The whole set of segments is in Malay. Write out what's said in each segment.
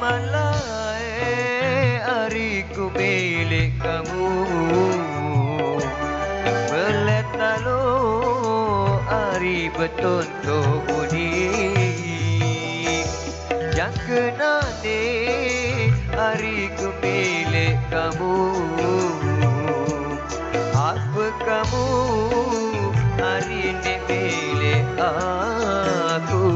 malai hariku milik kamu, meletalo hari bertontok budi, yang kenane hariku milik kamu, apa kamu hari ini milik aku.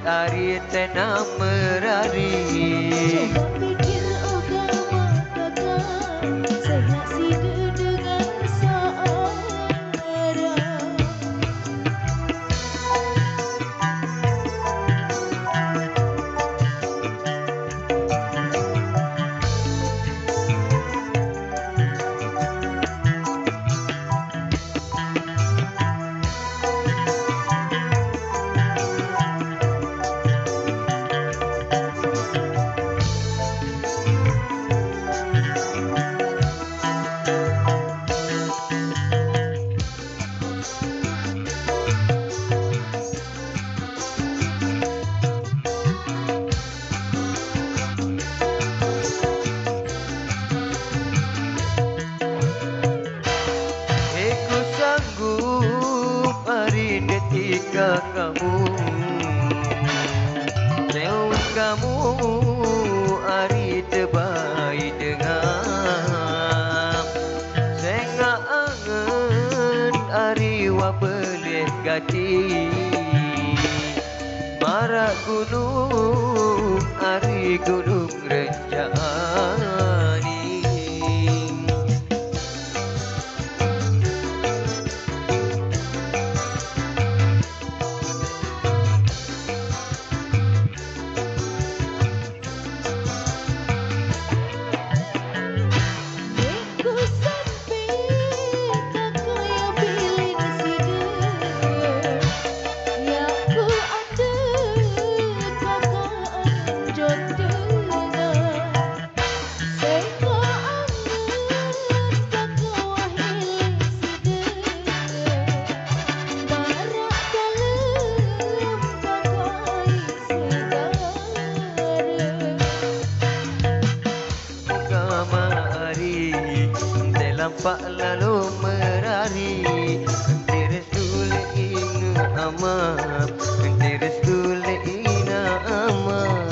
Hari tenang merari, coba pikir agama kakak, saya sidu dengan searah. Ketika kamu jauh kamu hari terbaik dengan sengak angen hari wabelih gati marak gunung hari gunung rencani. Nampak lalu merari, teres tule inu amam, teres tule ina amam.